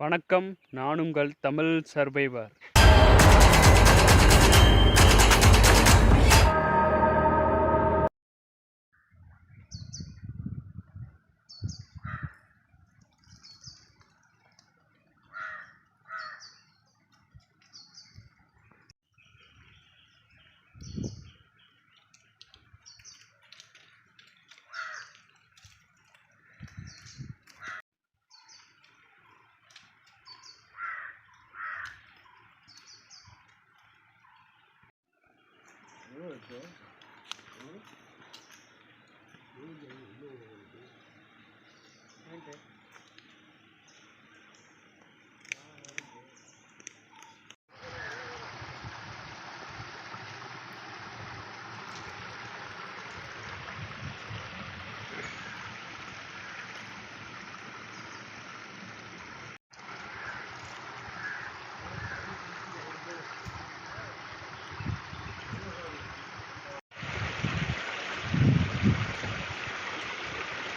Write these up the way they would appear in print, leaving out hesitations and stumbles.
வணக்கம். நான் உங்கள் Tamil survivor.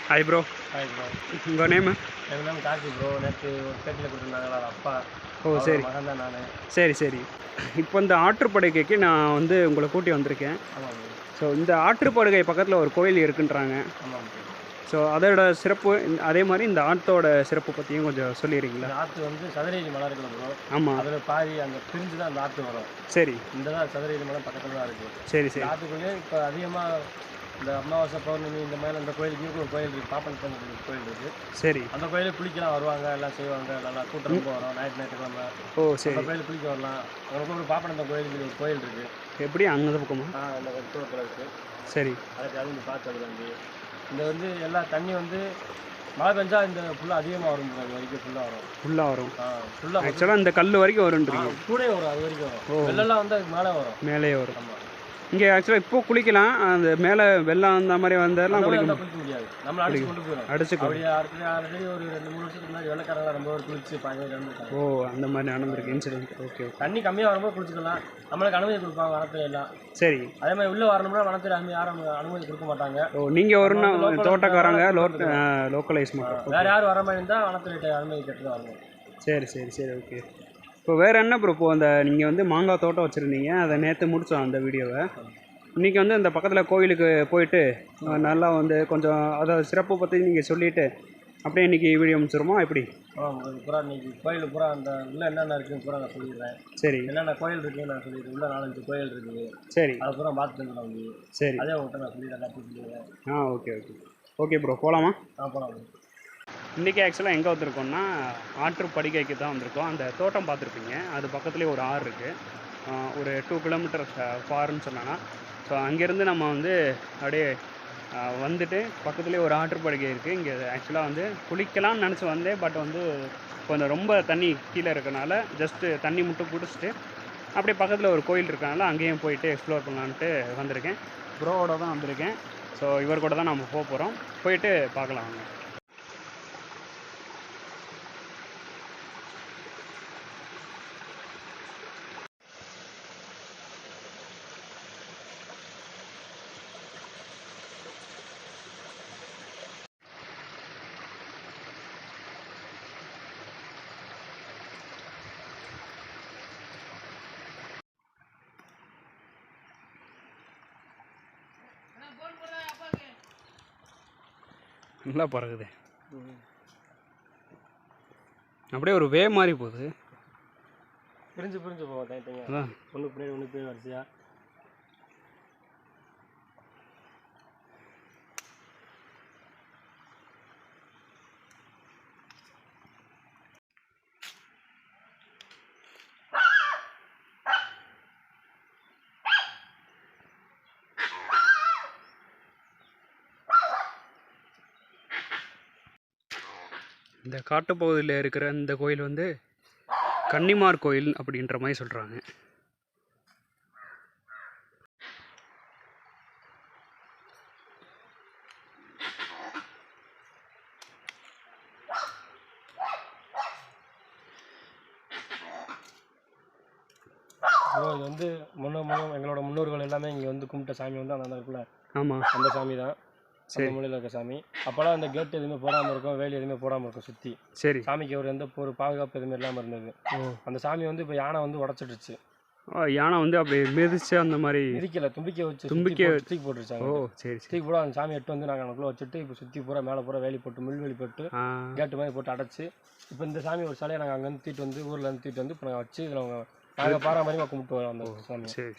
Hi bro. Hi bro. Your name? My name is Karthi bro. நேற்று ஒரு பேட்டியில் கொடுத்துருந்தாங்களா அப்பா. சரி. மகன் தான் நான். சரி. இப்போ இந்த ஆற்றுப்படுகைக்கு நான் வந்து உங்களை கூட்டி வந்திருக்கேன். ஆமாம். ஸோ இந்த ஆற்றுப்படுகை பக்கத்தில் ஒரு கோயில் இருக்குன்றாங்க. ஆமாம். ஸோ அதோட சிறப்பு அதே மாதிரி இந்த ஆற்றோட சிறப்பு பற்றியும் கொஞ்சம் சொல்லிடுறீங்களா? இந்த ஆற்று வந்து சதுரகிரி மலை இருக்குது ப்ரோ. ஆமாம். அதில் பாதி அந்த பிரிஞ்சு தான் அந்த ஆற்று வரும். சரி. இந்த தான் சதுரகிரி மலை பக்கத்தில் தான் இருக்குது. சரி. ஆற்றுக்குள்ளேயே இப்போ அதிகமாக இந்த அமாவாசை பௌர்ணமி இந்த மாதிரி அந்த கோயிலுக்கு ஒரு கோயில் இருக்குது, பாப்பன் கோயில் இருக்குது. சரி. அந்த கோயிலுக்கு குளிக்கலாம் வருவாங்க, எல்லாம் செய்வாங்க, நல்லா கூட்டம் ரொம்ப வரும் ஞாயிற்றுக்கிழமை. சரி. அந்த கோயிலுக்கு குளிக்க வரலாம். ரொம்ப ஒரு பாப்பன் கோயிலுக்கு ஒரு கோயில் இருக்குது. எப்படி அங்கே பக்கமா? அந்த தூரத்தில் இருக்குது. சரி. அதுக்கு அது வந்து பார்த்து வந்து இந்த வந்து எல்லா தண்ணி வந்து மழை பெஞ்சா இந்த ஃபுல்லாக அதிகமாக வரும். அது வரைக்கும் ஃபுல்லாக வரும். ஃபுல்லாக ஆக்சுவலாக இந்த கல் வரைக்கும் வரும்ன்றீங்க? கூட வரும், அது வரைக்கும் வரும். வெள்ளம்லாம் வந்து அதுக்கு மேலே வரும். மேலே வரும். ஆமாம். இங்கே ஆக்சுவலாக இப்போ குளிக்கலாம். அந்த மேலே வெள்ளம் அந்த மாதிரி வந்தாலும் குளிக்க முடியாது. நம்ம அடிச்சு கொண்டு போயிடும். அடிச்சுக்கோ. அப்படியே ஆல்ரெடி ஒரு 2-3 வருஷத்துக்கு முன்னாடி வெள்ளக்காரங்க ரொம்ப ஒரு குளிச்சு பாஞ்சு. ஓ, அந்த மாதிரி நடந்திருக்கு இன்சிடென்ட். ஓகே. தண்ணி கம்மியாக வரும்போது குளிச்சுக்கலாம். நம்மளுக்கு அனுமதி கொடுப்பாங்க வனத்துல எல்லாம். சரி. அதே மாதிரி உள்ளே வரணும்னா வனத்துல யாரும் அனுமதி கொடுக்க மாட்டாங்க. ஓ, நீங்கள் ஒரு தோட்டக்காரங்க லோக்கலைஸ் மட்டும். வேறு யாரும் வர மாதிரி இருந்தால் வனத்துல அனுமதி கேட்டு வரணும். சரி. ஓகே. இப்போ வேறு என்ன ப்ரோ? இப்போ அந்த நீங்கள் வந்து மாங்காய் தோட்டம் வச்சுருந்தீங்க, அதை நேற்று முடித்தோம் அந்த வீடியோவை. இன்றைக்கி வந்து அந்த பக்கத்தில் கோயிலுக்கு போயிட்டு நல்லா வந்து கொஞ்சம் அதை சிறப்பு பற்றி நீங்கள் சொல்லிவிட்டு அப்படியே இன்றைக்கி வீடியோ முடிச்சிருமோ எப்படி? பூரா இன்றைக்கி கோயில் பூரா அந்த உள்ளே என்னென்ன இருக்குதுன்னு பூரா நான் சொல்லிடுறேன். சரி. என்னென்ன கோயில் இருக்குதுன்னு நான் சொல்லிடுறேன். உள்ள 4-5 கோயில் இருக்குது. சரி. அதை பூரா பார்த்துட்டு வந்து. சரி. அதே உங்கள்கிட்ட நான் சொல்லிடுறேன். ஓகே ப்ரோ, போகலாமா? போகலாம். இன்றைக்கி ஆக்சுவலாக எங்கே வந்திருக்கோம்னா ஆற்றுப்படுகைக்கு தான் வந்திருக்கோம். அந்த தோட்டம் பார்த்துருப்பீங்க, அது பக்கத்துலேயே ஒரு ஆறு இருக்குது. ஒரு 2 கிலோமீட்டர் ஃபார்ன்னு சொன்னாங்கன்னா. ஸோ அங்கேருந்து நம்ம வந்து அப்படியே வந்துட்டு பக்கத்துலேயே ஒரு ஆற்றுப்படுகை இருக்குது. இங்கே ஆக்சுவலாக வந்து குளிக்கலாம்னு நினச்சி வந்தேன். பட் வந்து கொஞ்சம் ரொம்ப தண்ணி கீழே இருக்கனால ஜஸ்ட்டு தண்ணி மட்டும் குடிச்சிட்டு அப்படியே பக்கத்தில் ஒரு கோயில் இருக்கனால அங்கேயும் போயிட்டு எக்ஸ்ப்ளோர் பண்ணலான்ட்டு வந்திருக்கேன். ப்ரோவோட தான் வந்திருக்கேன். ஸோ இவர் கூட தான் நம்ம போக போகிறோம். போயிட்டு பார்க்கலாம் வாங்க. நல்லா பறகுது. அப்படியே ஒரு வே மாதிரி போகுது. பிரிஞ்சு போகும் தனித்தனியாக. ஒன்று பின்னாடி ஒன்று போய் வரிசையாக. இந்த காட்டுப்பகுதியில் இருக்கிற இந்த கோயில் வந்து கன்னிமார் கோயில் அப்படின்ற மாதிரி சொல்கிறாங்க. இது வந்து எங்களோட முன்னோர்கள் எல்லாமே இங்கே வந்து கும்பிட்ட சாமி வந்து அந்த இடத்துல. ஆமாம், அந்த சாமி தான். அந்த மூலையில் இருக்க சாமி. அப்போல்லாம் அந்த கேட் எதுவுமே போடாமல் இருக்கும், வேலி எதுவுமே போடாமல் இருக்கும் சுற்றி. சரி. சாமிக்கு ஒரு பாதுகாப்பு எதுவுமே இல்லாமல் இருந்தது. அந்த சாமி வந்து இப்போ யானை வந்து உடச்சிடுச்சு. யானை வந்து அப்படி மிதிச்சு அந்த மாதிரி மிதிக்கல, தும்பிக்கை தூக்கி போட்டுருச்சாங்க. சரி. தூக்கி போட அந்த சாமி எட்டு வந்து நாங்கள் எனக்குள்ளே வச்சுட்டு இப்போ சுற்றி பூரா மேலே பூரா வேலி போட்டு முள்வேலி போட்டு கேட்டு மாதிரி போட்டு அடைச்சி இப்போ இந்த சாமி ஒரு சிலையை நாங்கள் அங்கேருந்து தூக்கிட்டு வந்து ஊரில் தூக்கிட்டு வந்து இப்போ நாங்கள் வச்சு இதில் நாங்கள் பாரம்பரியமாக கும்பிட்டு வரோம் அந்த சாமி. சரி.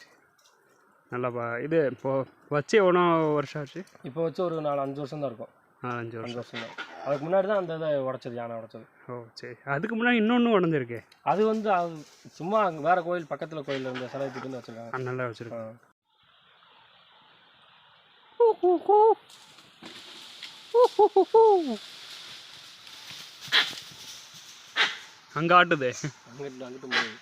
நல்லாப்பா. இது இப்போ வச்சு எவ்வளோ வருஷம் ஆச்சு? இப்போ வச்சு ஒரு 4-5 வருஷம் தான் இருக்கும். 4-5 வருஷம் தான். அதுக்கு முன்னாடி தான் அந்த இதை உடச்சது, யானை உடச்சது. சரி. அதுக்கு முன்னாடி இன்னொன்று உடஞ்சிருக்கு. அது வந்து சும்மா வேற கோயில் பக்கத்தில் கோயில் இருந்த சிலை தூக்கி வந்து வச்சுருக்காங்க. நல்லா வச்சுருக்காங்க. அங்கே ஆட்டுது. அங்கிட்டு போகுது.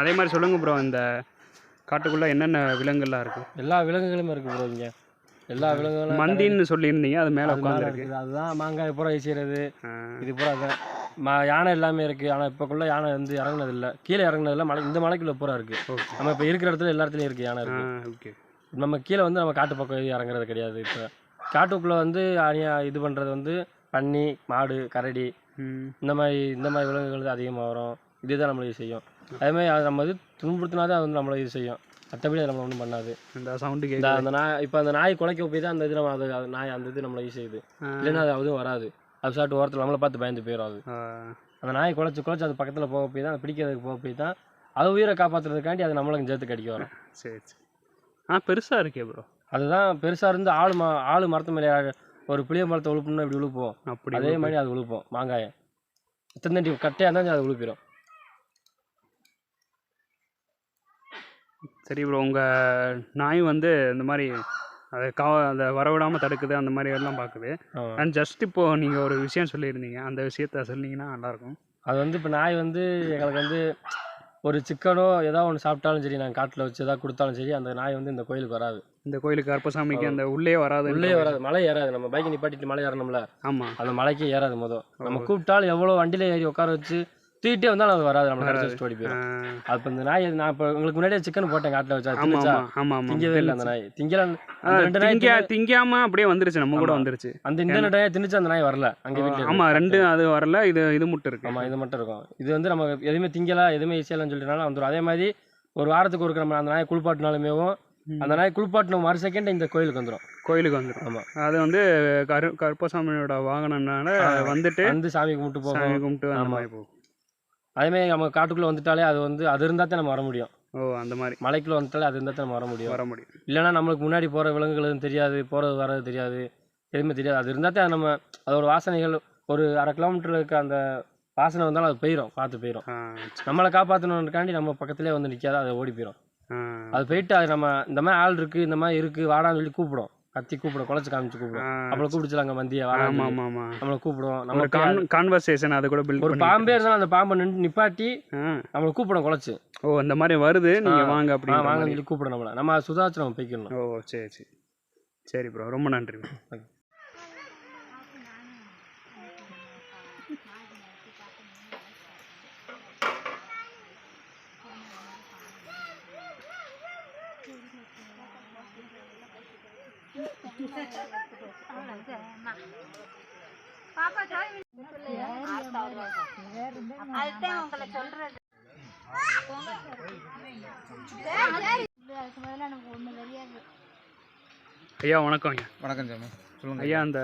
அதே மாதிரி சொல்லுங்க ப்ரோ, இந்த காட்டுக்குள்ளே என்னென்ன விலங்குகள்லாம் இருக்குது? எல்லா விலங்குகளுமே இருக்குது ப்ரோ. இங்கே எல்லா விலங்குகளும் மந்தின்னு சொல்லியிருந்தீங்க, அது மேலே உட்காந்துருக்கு. அதுதான் மாங்காய் பூரா செய்கிறது. இது பூரா அதுதான் யானை எல்லாமே இருக்குது. ஆனால் இப்போக்குள்ளே யானை வந்து இறங்குனதில்லை, கீழே இறங்குனதில்லை. இந்த மலைக்குள்ளே பூரா இருக்குது. நம்ம இப்போ இருக்கிற இடத்துல எல்லா இடத்துலையும் இருக்குது யானை இருக்குது. ஓகே. நம்ம கீழே வந்து நம்ம காட்டு பக்கம் எதுவும் இறங்குறது கிடையாது. இப்போ காட்டுக்குள்ளே வந்து இது பண்ணுறது வந்து பன்னி, மாடு, கரடி இந்த மாதிரி விலங்குகள் அதிகமாக வரும். இதுதான் நம்மளுக்கு செய்யும். அதேமாதிரி அது நம்ம இது துன்புறுத்தினாதான் அது வந்து நம்மளை இது செய்யும். மற்றபடி அது நம்மளை ஒன்றும் பண்ணாது. இந்த சவுண்டு அந்த நாய் இப்போ அந்த நாய் குலைக்க போய் தான் அந்த இது நம்ம அது நாய் அந்த இது நம்மளை இது செய்யுது. இல்லைன்னா அது அதுவும் வராது. அது சாப்பிட்டு ஓரத்தில் நம்மளை பார்த்து பயந்து போயிடும். அது அந்த நாய் குலைச்சி அது பக்கத்தில் போக போய் தான், அது பிடிக்கிறதுக்கு போக போய் தான் அது உயிரை காப்பாற்றுறதுக்காண்டி அது நம்மளுக்கு சேர்த்து கடிக்க வரும். சரி. பெருசாக இருக்கே ப்ரோ. அதுதான் பெருசாக இருந்து ஆளு மரத்து மேலே ஒரு புளிய மரத்தை உழுப்புனா இப்படி உழுப்போம். அப்படி அதே மாதிரி அது உழுப்போம். மாங்காயை எத்தனை கட்டையாக இருந்தால் அது உழுப்பிடும். சரி ப்ரோ, உங்கள் நாய் வந்து இந்த மாதிரி அதை அதை வரவிடாமல் தடுக்குது, அந்த மாதிரி எல்லாம் பார்க்குது. அண்ட் ஜஸ்ட் இப்போது நீங்கள் ஒரு விஷயம் சொல்லியிருந்தீங்க, அந்த விஷயத்த சொன்னீங்கன்னா நல்லாயிருக்கும். அது வந்து இப்போ நாய் வந்து எங்களுக்கு வந்து ஒரு சிக்கனோ ஏதோ ஒன்று சாப்பிட்டாலும் சரி, நாங்கள் காட்டில் வச்சு எதாவது கொடுத்தாலும் சரி, அந்த நாய் வந்து இந்த கோயிலுக்கு வராது. இந்த கோயிலுக்கு கருப்பசாமிக்கு அந்த உள்ளே வராது. மலை ஏறாது. நம்ம பைக்கை நிப்பாட்டிட்டு மலை ஏறணும்ல. ஆமாம். அந்த மலைக்கே ஏறாது. நம்ம கூப்பிட்டாலும் எவ்வளோ வண்டியில் ஏறி உட்கார வச்சு தூக்கிட்டே வந்தாலும் அது வராது. நம்ம கடைசி வச்சுட்டு ஓடி போயிடும். அப்போ இந்த நாய் நான் இப்போ உங்களுக்கு முன்னாடியே சிக்கன் போட்டேன் காட்டில் வச்சா. திங்கவே இல்லை அந்த நாய். திங்காம அப்படியே வந்துருச்சு, நம்ம கூட வந்துருச்சு. அந்த இந்த நாயை திணிச்சு அந்த நாய் வரல அங்கே வீட்டில். ஆமாம், ரெண்டு அது வரல. இது மட்டும் இருக்கு. ஆமாம், இது மட்டும் இருக்கும். இது வந்து நம்ம எதுவுமே திங்கலாம், எதுவுமே ஈஸியாலன்னு சொல்லிட்டுனாலும் வந்துடும். அதே மாதிரி ஒரு வாரத்துக்கு ஒரு நம்ம அந்த நாயை குளிப்பாட்டினாலுமேவும் அந்த நாய் குளிப்பாட்டின மறு செகண்ட் இந்த கோயிலுக்கு வந்துடும். ஆமாம், அது வந்து கருப்பசாமியோட வாகனம்னால வந்துட்டு சாமி கும்பிட்டு அந்த மாதிரி போகும். அதேமாதிரி நம்ம காட்டுக்குள்ளே வந்துட்டாலே அது வந்து அது இருந்தால் தான் நம்ம வர முடியும். அந்த மாதிரி மலைக்குள்ளே வந்துட்டாலே அது இருந்தால் தான் நம்ம வர முடியும். இல்லைன்னா நம்மளுக்கு முன்னாடி போகிற விலங்குகள் எதுவும் தெரியாது, போகிறது வர்றது தெரியாது, எதுவுமே தெரியாது. அது இருந்தால் தான் நம்ம அதோட வாசனைகள் ஒரு 1/2 கிலோமீட்டர் இருக்க அந்த வாசனை வந்தாலும் அது போயிடும். நம்மளை காப்பாற்றணுன்றக்காண்டி நம்ம பக்கத்துலேயே வந்து நிற்காத, அதை ஓடி போயிடும். அது போயிட்டு அது நம்ம இந்த மாதிரி ஆள் இருக்குது, இந்த மாதிரி இருக்குது, வாடான்னு சொல்லி கூப்பிடும். கத்தி கூப்பிடும், குலைச்சு காமிச்சு கூப்பிடும். அப்புறம் கூப்பிடுச்சுலாங்க மந்திய நம்மளை கூப்பிடும். நம்ம கான்வர்சேஷன் அது கூட ஒரு பாம்பே இருந்தாலும் அந்த பாம்பை நிப்பாட்டி நம்மளை கூப்பிடும் குலைச்சு. இந்த மாதிரி வருது, நீங்க வாங்க அப்படி வாங்க சொல்லி கூப்பிடும் நம்மளை. நம்ம சுதாச்சு நம்ம போய்க்கணும். சரி ப்ரோ, ரொம்ப நன்றி. ஐயா வணக்கம். வணக்கம் சாமி, சொல்லுங்கள் ஐயா. அந்த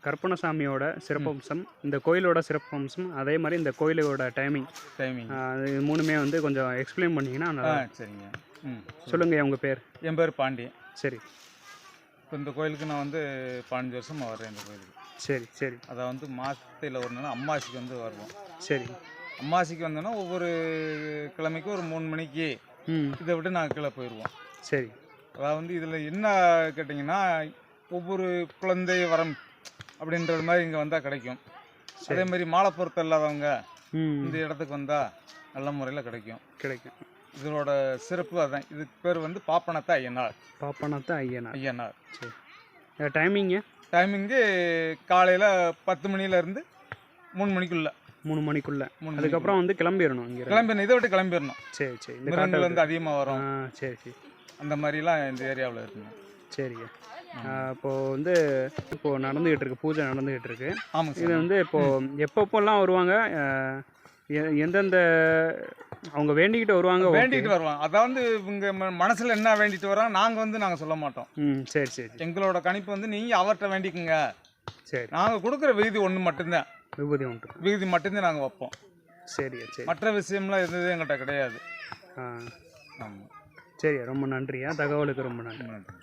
கருப்பணசாமியோட சிறப்பம்சம், இந்த கோயிலோட சிறப்பம்சம், அதே மாதிரி இந்த கோயிலோட டைமிங் அது மூணுமே வந்து கொஞ்சம் எக்ஸ்பிளைன் பண்ணிங்கன்னா நல்லா. சரிங்க. சொல்லுங்கள். உங்கள் பேர்? என் பேர் பாண்டியன். சரி. இப்போ இந்த கோயிலுக்கு நான் வந்து 15 வருஷமாக வர்றேன். இந்த கோயிலுக்கு சரி. அதை வந்து மாதத்தில் ஒரு நாள் அம்மாசிக்கு வந்து வருவோம். சரி. அம்மாசிக்கு வந்தோன்னா ஒவ்வொரு கிழமைக்கு ஒரு 3 மணிக்கு இதை விட்டு நாங்கள் கீழே போயிடுவோம். சரி. அதாவது வந்து இதில் என்ன கேட்டிங்கன்னா, ஒவ்வொரு குழந்தை வரம் அப்படின்றது மாதிரி இங்கே வந்தால் கிடைக்கும். அதே மாதிரி மாலை பொருத்தம் இல்லாதவங்க இந்த இடத்துக்கு வந்தால் நல்ல முறையில் கிடைக்கும். இதோட சிறப்பு அதான். இதுக்கு பேர் வந்து பாப்பனத்த ஐயனார். சரி. டைமிங்கு காலையில் 10 மணிலேருந்து 3 மணிக்குள்ள. 3 மணிக்குள்ளே அதுக்கப்புறம் வந்து கிளம்பிடணும் இங்கே கிளம்பிடணும், இதை விட்டு கிளம்பிடணும். சரி சரி. இந்த மிருகங்கள் வந்து அதிகமாக வரும். சரி சரி. அந்த மாதிரிலாம் இந்த ஏரியாவில் இருக்குங்க. சரிங்க. இப்போது வந்து இப்போது நடந்துக்கிட்டு இருக்குது, பூஜை நடந்துக்கிட்டு இருக்குது. ஆமாங்க. இது வந்து இப்போது எப்பப்போல்லாம் வருவாங்க, எந்தெந்த அவங்க வேண்டிக்கிட்டு வருவாங்க? வேண்டிக்கிட்டு வருவாங்க. அதாவது இவங்க மனசில் என்ன வேண்டிட்டு வராங்க, நாங்கள் சொல்ல மாட்டோம். சரி சரி. எங்களோட கணிப்பு வந்து நீங்கள் அவர்கிட்ட வேண்டிக்குங்க. சரி. நாங்கள் கொடுக்குற விகுதி ஒன்று மட்டும்தான், விகுதி மட்டும்தான் நாங்கள் வைப்போம். சரி சரி. மற்ற விஷயம்லாம் எதுவும் எங்கள்கிட்ட கிடையாது. ஆமாம். சரி, ரொம்ப நன்றியா, தகவலுக்கு ரொம்ப நன்றி.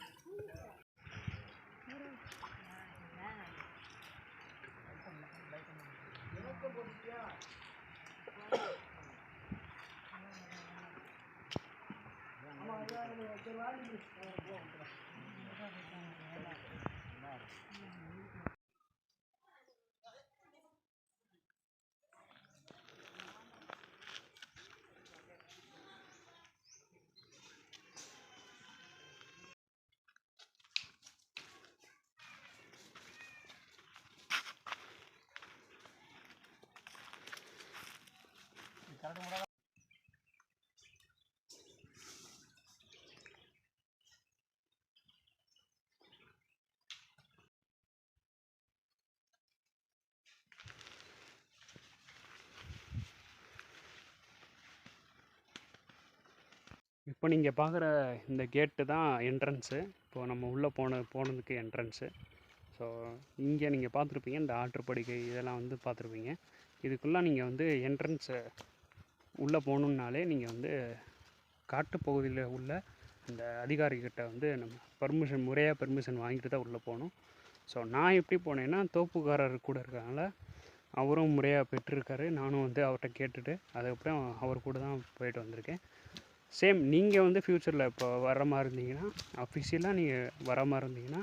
இப்போ நீங்கள் பார்க்குற இந்த கேட்டு தான் என்ட்ரன்ஸு. இப்போது நம்ம உள்ளே போனதுக்கு என்ட்ரன்ஸு. ஸோ இங்கே நீங்கள் பார்த்துருப்பீங்க, இந்த ஆற்றுப்படுகை இதெல்லாம் வந்து பார்த்துருப்பீங்க. இதுக்குள்ளே நீங்கள் வந்து என்ட்ரன்ஸு உள்ளே போகணுன்னாலே நீங்கள் வந்து காட்டுப்பகுதியில் உள்ள அந்த அதிகாரிகிட்ட வந்து நம்ம முறையாக பெர்மிஷன் வாங்கிட்டு தான் உள்ளே போகணும். ஸோ நான் எப்படி போனேன்னா, தோப்புக்காரர் கூட இருக்கனால அவரும் முறையாக பெற்றிருக்காரு. நானும் வந்து அவர்கிட்ட கேட்டுட்டு அதுக்கப்புறம் அவர் கூட தான் போயிட்டு வந்திருக்கேன். சேம் நீங்கள் வந்து ஃப்யூச்சரில் இப்போ வர மாதிரி இருந்தீங்கன்னா, அஃபிஷியலாக நீங்கள் வர மாதிரி இருந்தீங்கன்னா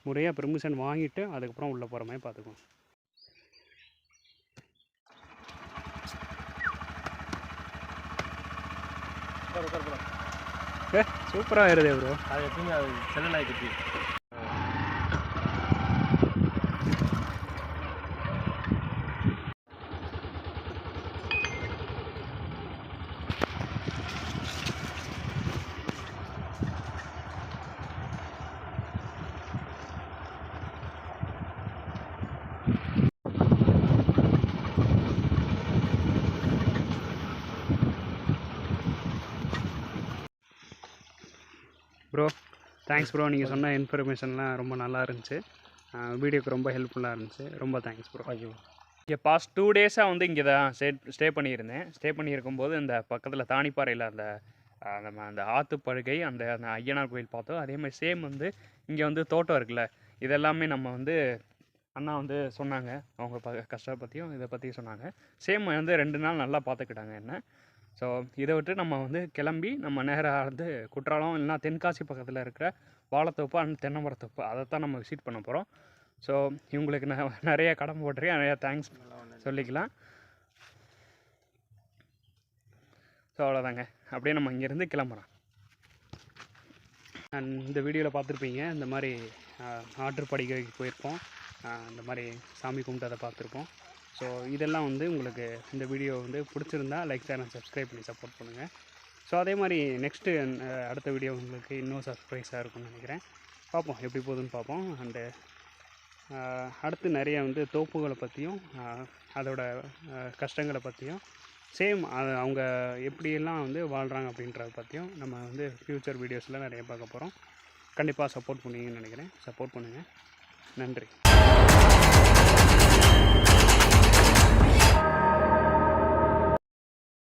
முறையாக பெர்மிஷன் வாங்கிட்டு அதுக்கப்புறம் உள்ளே போகிற மாதிரி பார்த்துக்கோங்க. சூப்பராக வருது ப்ரோ. அது எப்படிங்க, அது செல்லநாய் குட்டி. Bro thanks bro. நீங்கள் சொன்ன இன்ஃபர்மேஷன்லாம் ரொம்ப நல்லா இருந்துச்சு. வீடியோக்கு ரொம்ப ஹெல்ப்ஃபுல்லாக இருந்துச்சு. ரொம்ப தேங்க்ஸ் ப்ரோ. இங்கே பாஸ்ட் 2 டேஸாக வந்து இங்கே தான் ஸ்டே பண்ணியிருந்தேன். ஸ்டே பண்ணியிருக்கும்போது இந்த பக்கத்தில் தானிப்பாறையில் நம்ம அந்த ஆற்றுப்படுகை அந்த ஐயனார் கோயில் பார்த்தோம். அதேமாதிரி சேம் வந்து இங்கே வந்து தோட்டம் இருக்குல்ல, இதெல்லாமே நம்ம வந்து அண்ணா வந்து சொன்னாங்க, அவங்க கஷ்டம் பற்றியும் இதை பற்றியும் சொன்னாங்க. சேம் வந்து 2 நாள் நல்லா பார்த்துக்கிட்டாங்க என்ன. ஸோ இதை விட்டு நம்ம வந்து கிளம்பி நம்ம நேராக வந்து குற்றாலம் இல்லைனா தென்காசி பக்கத்தில் இருக்கிற வாழைத்தோப்பு அண்ட் தென்னமரத்தோப்பு அதை தான் நம்ம விசிட் பண்ண போகிறோம். ஸோ இவங்களுக்கு நான் நிறைய கடமை போட்டிருக்கேன், நிறையா தேங்க்ஸ் சொல்லிக்கலாம். ஸோ அவ்வளோதாங்க, அப்படியே நம்ம இங்கேருந்து கிளம்புறோம். இந்த வீடியோவில் பார்த்துருப்பீங்க, இந்த மாதிரி ஆற்றுப்படுகைக்கு போயிருப்போம், இந்த மாதிரி சாமி கும்பிட்டு அதை பார்த்துருப்போம். ஸோ இதெல்லாம் வந்து உங்களுக்கு இந்த வீடியோ வந்து பிடிச்சிருந்தா லைக் சேனல் சப்ஸ்கிரைப் பண்ணி சப்போர்ட் பண்ணுங்கள். ஸோ அதே மாதிரி நெக்ஸ்ட்டு அடுத்த வீடியோ உங்களுக்கு இன்னும் சர்ப்ரைஸாக இருக்கும்னு நினைக்கிறேன். பார்ப்போம் எப்படி போகுதுன்னு பார்ப்போம். அண்டு அடுத்து நிறைய வந்து தோப்புகளை பற்றியும் அதோட கஷ்டங்களை பற்றியும் சேம் அவங்க எப்படியெல்லாம் வந்து வாழ்கிறாங்க அப்படின்றத பற்றியும் நம்ம வந்து ஃப்யூச்சர் வீடியோஸில் நிறைய பார்க்க போகிறோம். கண்டிப்பாக சப்போர்ட் பண்ணுவீங்கன்னு நினைக்கிறேன். சப்போர்ட் பண்ணுங்கள். நன்றி.